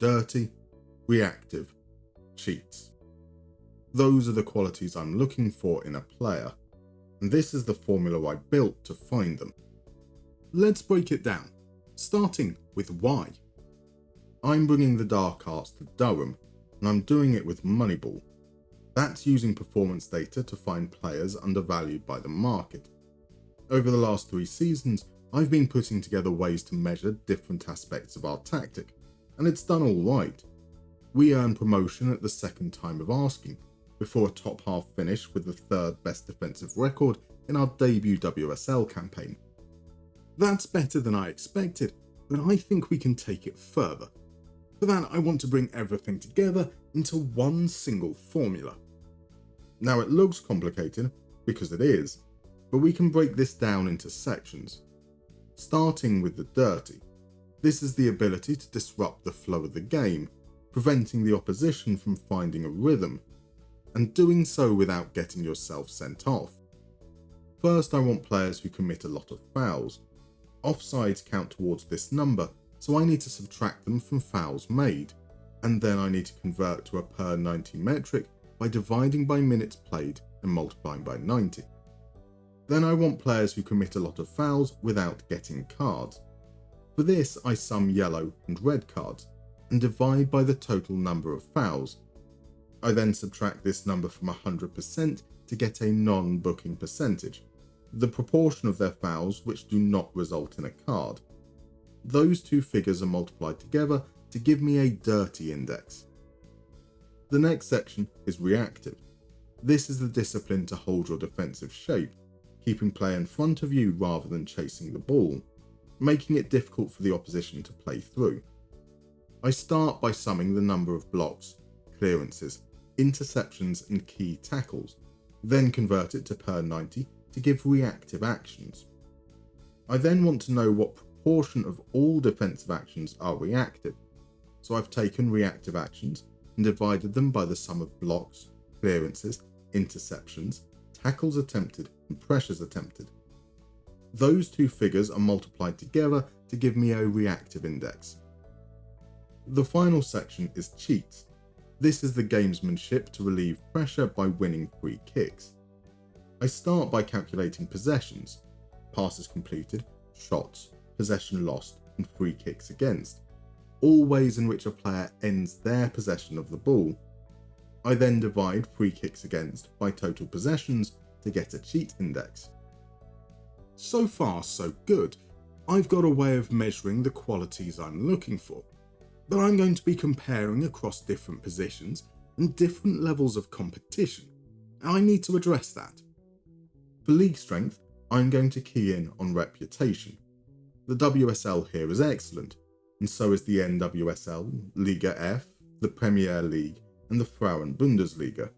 dirty, reactive, cheats. Those are the qualities I'm looking for in a player, and this is the formula I built to find them. Let's break it down, starting with why. I'm bringing the dark arts to Durham, and I'm doing it with Moneyball. That's using performance data to find players undervalued by the market. Over the last 3 seasons, I've been putting together ways to measure different aspects of our tactic, and it's done all right. We earn promotion at the second time of asking, before a top half finish with the 3rd best defensive record in our debut WSL campaign. That's better than I expected, but I think we can take it further. For that, I want to bring everything together into one single formula. Now, it looks complicated, because it is, but we can break this down into sections. Starting with the dirty. This is the ability to disrupt the flow of the game, preventing the opposition from finding a rhythm, and doing so without getting yourself sent off. First, I want players who commit a lot of fouls. Offsides count towards this number, so I need to subtract them from fouls made, and then I need to convert to a per 90 metric by dividing by minutes played and multiplying by 90. Then I want players who commit a lot of fouls without getting cards. For this, I sum yellow and red cards, and divide by the total number of fouls. I then subtract this number from 100% to get a non-booking percentage, the proportion of their fouls which do not result in a card. Those two figures are multiplied together to give me a dirty index. The next section is reactive. This is the discipline to hold your defensive shape, keeping play in front of you rather than chasing the ball, making it difficult for the opposition to play through. I start by summing the number of blocks, clearances, interceptions and key tackles, then convert it to per 90 to give reactive actions. I then want to know what proportion of all defensive actions are reactive, so I've taken reactive actions and divided them by the sum of blocks, clearances, interceptions, tackles attempted and pressures attempted. Those two figures are multiplied together to give me a reactive index. The final section is cheats. This is the gamesmanship to relieve pressure by winning free kicks. I start by calculating possessions, passes completed, shots, possession lost, and free kicks against, all ways in which a player ends their possession of the ball. I then divide free kicks against by total possessions to get a cheat index. So far, so good. I've got a way of measuring the qualities I'm looking for, but I'm going to be comparing across different positions and different levels of competition. I need to address that. For league strength, I'm going to key in on reputation. The WSL here is excellent, and so is the NWSL, Liga F, the Premier League, and the Frauen Bundesliga.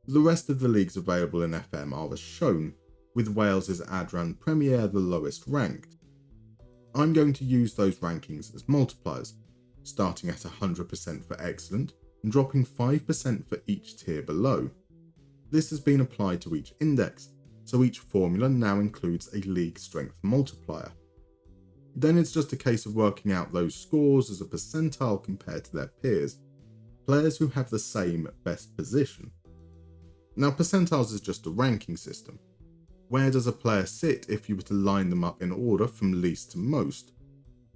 The rest of the leagues available in FM are as shown, with Wales's Adran Premier the lowest ranked. I'm going to use those rankings as multipliers, starting at 100% for excellent and dropping 5% for each tier below. This has been applied to each index, so each formula now includes a league strength multiplier. Then it's just a case of working out those scores as a percentile compared to their peers, players who have the same best position. Now, percentiles is just a ranking system. Where does a player sit if you were to line them up in order from least to most?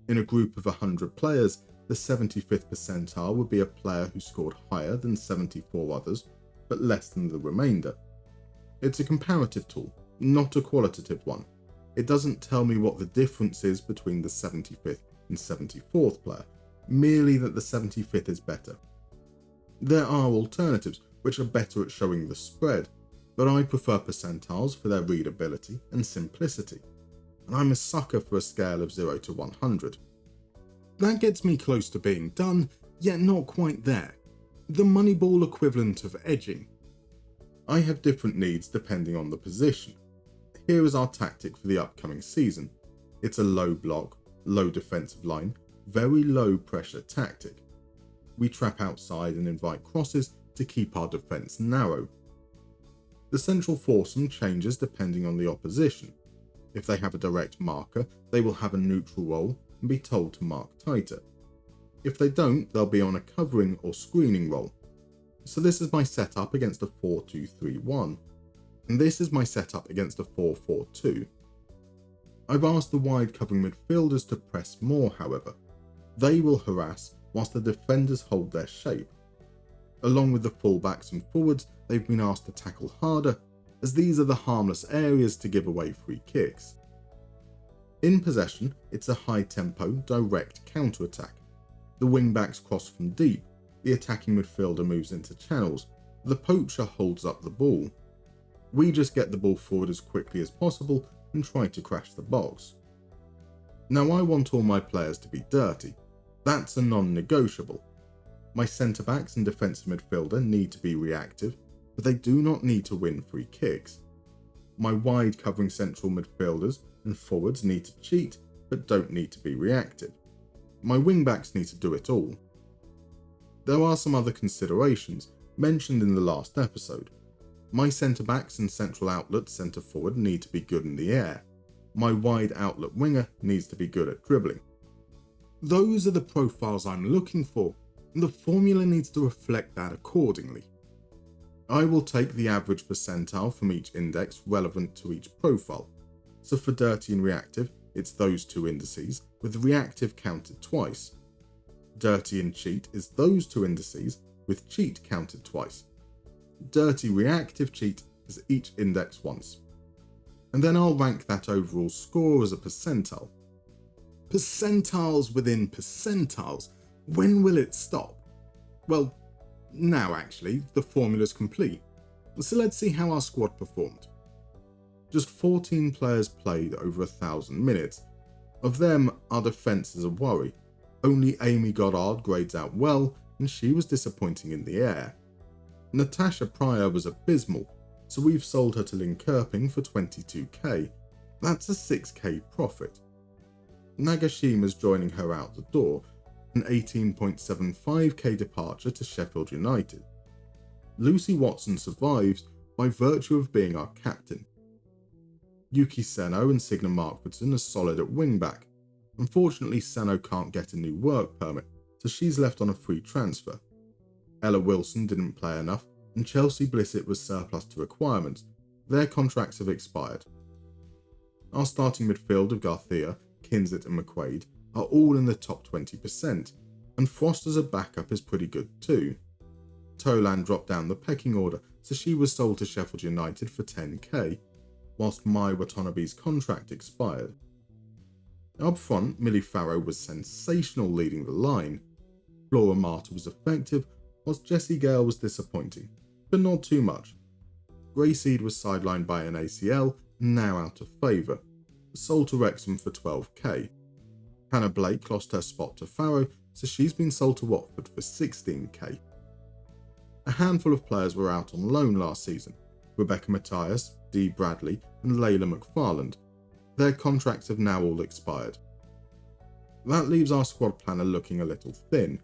In a group of 100 players, the 75th percentile would be a player who scored higher than 74 others, but less than the remainder. It's a comparative tool, not a qualitative one. It doesn't tell me what the difference is between the 75th and 74th player, merely that the 75th is better. There are alternatives which are better at showing the spread, but I prefer percentiles for their readability and simplicity, and I'm a sucker for a scale of 0 to 100. That gets me close to being done, yet not quite there. The Moneyball equivalent of edging. I have different needs depending on the position. Here is our tactic for the upcoming season. It's a low block, low defensive line, very low pressure tactic. We trap outside and invite crosses to keep our defence narrow. The central foursome changes depending on the opposition. If they have a direct marker, they will have a neutral role and be told to mark tighter. If they don't, they'll be on a covering or screening role. So this is my setup against a 4-2-3-1, and this is my setup against a 4-4-2. I've asked the wide covering midfielders to press more, however. They will harass whilst the defenders hold their shape. Along with the fullbacks and forwards, they've been asked to tackle harder, as these are the harmless areas to give away free kicks. In possession, it's a high-tempo, direct counter-attack. The wing-backs cross from deep, the attacking midfielder moves into channels, the poacher holds up the ball. We just get the ball forward as quickly as possible and try to crash the box. Now I want all my players to be dirty. That's a non-negotiable. My centre-backs and defensive midfielder need to be reactive, but they do not need to win free kicks. My wide covering central midfielders and forwards need to cheat, but don't need to be reactive. My wing-backs need to do it all. There are some other considerations mentioned in the last episode. My centre-backs and central outlet centre-forward need to be good in the air. My wide outlet winger needs to be good at dribbling. Those are the profiles I'm looking for, and the formula needs to reflect that accordingly. I will take the average percentile from each index relevant to each profile. So for dirty and reactive, it's those two indices, with reactive counted twice. Dirty and cheat is those two indices, with cheat counted twice. Dirty reactive cheat is each index once. And then I'll rank that overall score as a percentile. Percentiles within percentiles. When will it stop? Well, now actually, the formula's complete. So let's see how our squad performed. Just 14 players played over 1,000 minutes. Of them, our defence is a worry. Only Amy Goddard grades out well, and she was disappointing in the air. Natasha Pryor was abysmal, so we've sold her to Linköping for 22k. That's a 6k profit. Nagashima's joining her out the door, an 18.75k departure to Sheffield United. Lucy Watson survives by virtue of being our captain. Yuki Seno and Signe Markvardsson are solid at wing-back. Unfortunately, Seno can't get a new work permit, so she's left on a free transfer. Ella Wilson didn't play enough, and Chelsea Blissett was surplus to requirements. Their contracts have expired. Our starting midfield of Garcia, Kinzit and McQuaid are all in the top 20%, and Frost as a backup is pretty good too. Tolan dropped down the pecking order, so she was sold to Sheffield United for 10k, whilst Mai Watanabe's contract expired. Up front, Millie Farrow was sensational leading the line. Flora Marta was effective, whilst Jessie Gale was disappointing, but not too much. Grayseed was sidelined by an ACL and now out of favour, sold to Wrexham for 12k. Hannah Blake lost her spot to Farrow, so she's been sold to Watford for 16k. A handful of players were out on loan last season: Rebecca Matthias, Dee Bradley and Layla McFarland. Their contracts have now all expired. That leaves our squad planner looking a little thin.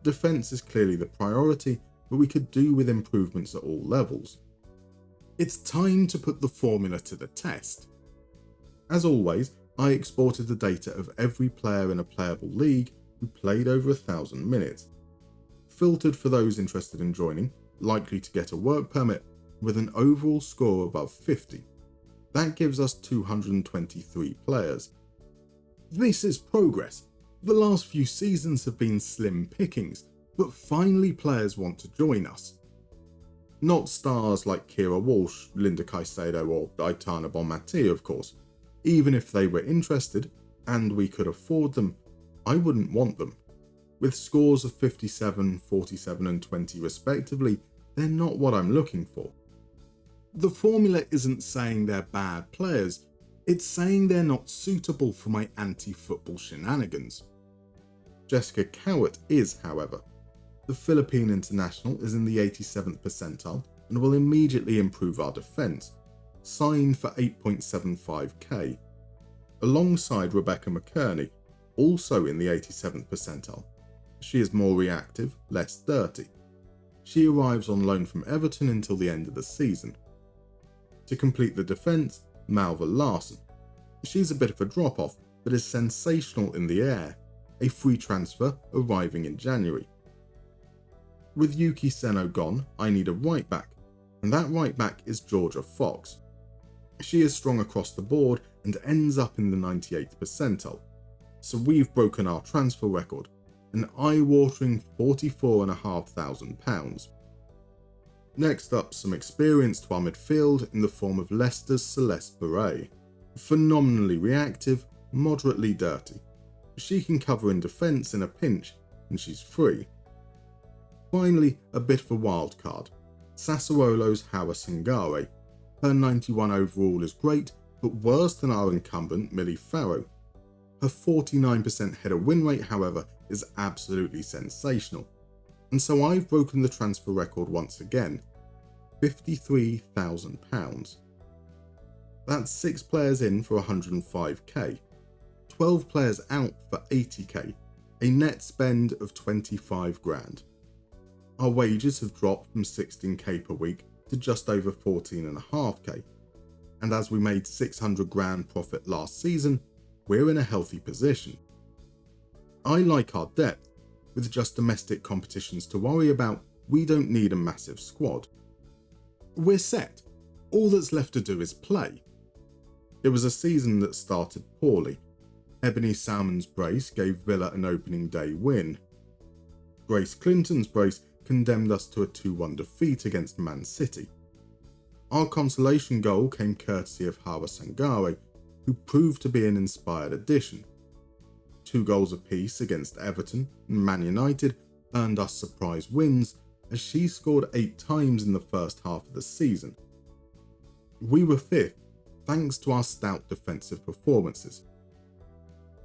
Defence is clearly the priority, but we could do with improvements at all levels. It's time to put the formula to the test. As always, I exported the data of every player in a playable league who played over 1,000 minutes. Filtered for those interested in joining, likely to get a work permit, with an overall score above 50. That gives us 223 players. This is progress. The last few seasons have been slim pickings, but finally players want to join us. Not stars like Kira Walsh, Linda Caicedo or Aitana Bonmati, of course. Even if they were interested, and we could afford them, I wouldn't want them. With scores of 57, 47 and 20 respectively, they're not what I'm looking for. The formula isn't saying they're bad players, it's saying they're not suitable for my anti-football shenanigans. Jessica Cowart is, however. The Philippine international is in the 87th percentile and will immediately improve our defence, signed for 8.75k, alongside Rebecca McKerney, also in the 87th percentile. She is more reactive, less dirty. She arrives on loan from Everton until the end of the season. To complete the defence, Malva Larson. She's a bit of a drop-off, but is sensational in the air. a free transfer arriving in January. With Yuki Seno gone, I need a right back, and that right back is Georgia Fox. She is strong across the board and ends up in the 98th percentile, so we've broken our transfer record, an eye-watering £44,500. Next up, some experience to our midfield in the form of Leicester's Celeste Beret. Phenomenally reactive, moderately dirty. She can cover in defence in a pinch, and she's free. Finally, a bit of a wild card. Sassuolo's Hawa Sangare. Her 91 overall is great, but worse than our incumbent Millie Farrow. Her 49% header win rate, however, is absolutely sensational. And so I've broken the transfer record once again. £53,000. That's 6 players in for 105k, 12 players out for 80k, a net spend of 25 grand. Our wages have dropped from 16k per week to just over 14.5k, and as we made 600 grand profit last season, we're in a healthy position. I like our depth. With just domestic competitions to worry about, we don't need a massive squad. We're set. All that's left to do is play. It was a season that started poorly. Ebony Salmon's brace gave Villa an opening day win. Grace Clinton's brace condemned us to a 2-1 defeat against Man City. Our consolation goal came courtesy of Hawa Sangare, who proved to be an inspired addition. 2 goals apiece against Everton and Man United earned us surprise wins, as she scored 8 times in the first half of the season. We were 5th, thanks to our stout defensive performances.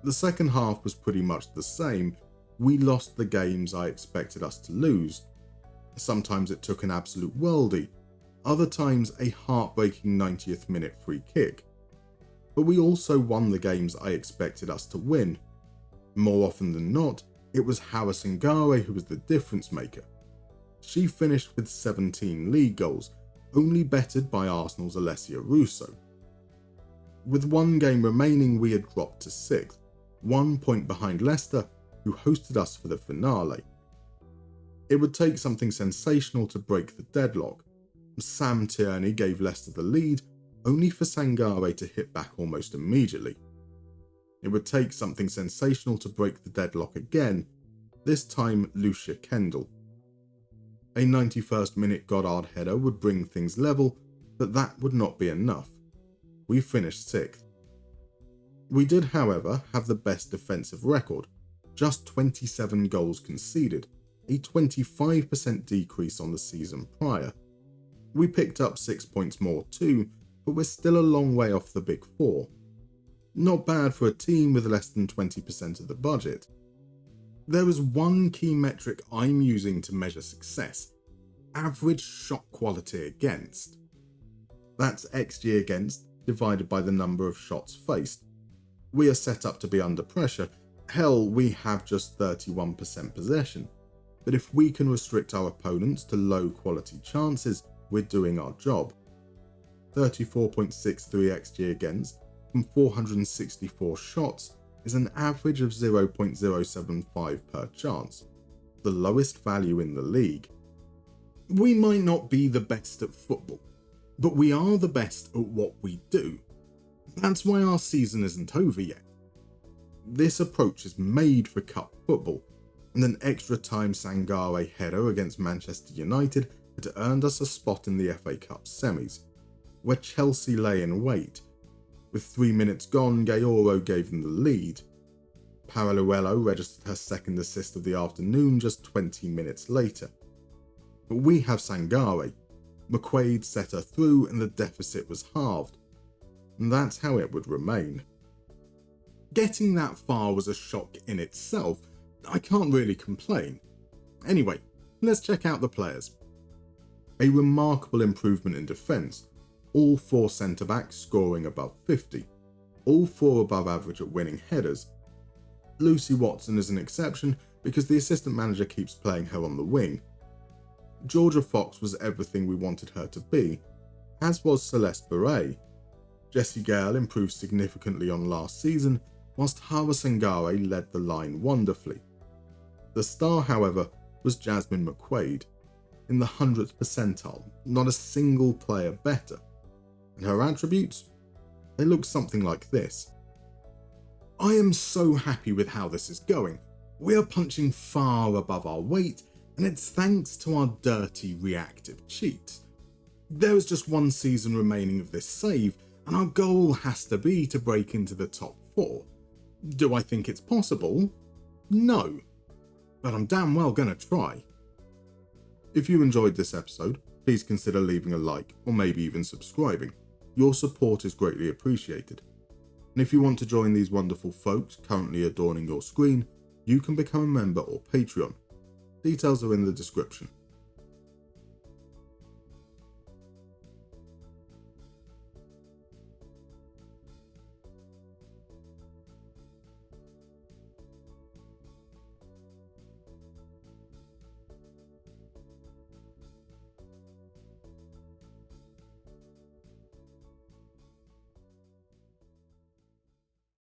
The second half was pretty much the same. We lost the games I expected us to lose. Sometimes it took an absolute worldie, other times a heartbreaking 90th minute free kick. But we also won the games I expected us to win. More often than not, it was Hawa Sangare who was the difference maker. She finished with 17 league goals, only bettered by Arsenal's Alessia Russo. With 1 game remaining, we had dropped to 6th, 1 point behind Leicester, who hosted us for the finale. It would take something sensational to break the deadlock. Sam Tierney gave Leicester the lead, only for Sangare to hit back almost immediately. It would take something sensational to break the deadlock again, this time Lucia Kendall. A 91st minute Goddard header would bring things level, but that would not be enough. We finished 6th. We did, however, have the best defensive record, just 27 goals conceded, a 25% decrease on the season prior. We picked up 6 points more too, but we're still a long way off the Big Four. Not bad for a team with less than 20% of the budget. There is one key metric I'm using to measure success: average shot quality against. That's XG against divided by the number of shots faced. We are set up to be under pressure. Hell, we have just 31% possession. But if we can restrict our opponents to low quality chances, we're doing our job. 34.63 XG against from 464 shots is an average of 0.075 per chance, the lowest value in the league. We might not be the best at football, but we are the best at what we do. That's why our season isn't over yet. This approach is made for cup football, and an extra time Sangare header against Manchester United had earned us a spot in the FA Cup semis, where Chelsea lay in wait. With 3 minutes gone, Gaoro gave them the lead. Paraluelo registered her second assist of the afternoon just 20 minutes later. But we have Sangare. McQuaid set her through and the deficit was halved. And that's how it would remain. Getting that far was a shock in itself. I can't really complain. Anyway, let's check out the players. A remarkable improvement in defence. All 4 centre-backs scoring above 50. All 4 above average at winning headers. Lucy Watson is an exception because the assistant manager keeps playing her on the wing. Georgia Fox was everything we wanted her to be, as was Celeste Beret. Jessie Gale improved significantly on last season, whilst Hara Sangare led the line wonderfully. The star, however, was Jasmine McQuaid, in the 100th percentile, not a single player better. And her attributes? They look something like this. I am so happy with how this is going. We are punching far above our weight, and it's thanks to our dirty reactive cheats. There is just one season remaining of this save, and our goal has to be to break into the top 4. Do I think it's possible? No. But I'm damn well gonna try. If you enjoyed this episode, please consider leaving a like or maybe even subscribing. Your support is greatly appreciated. And if you want to join these wonderful folks currently adorning your screen, you can become a member or Patreon. Details are in the description.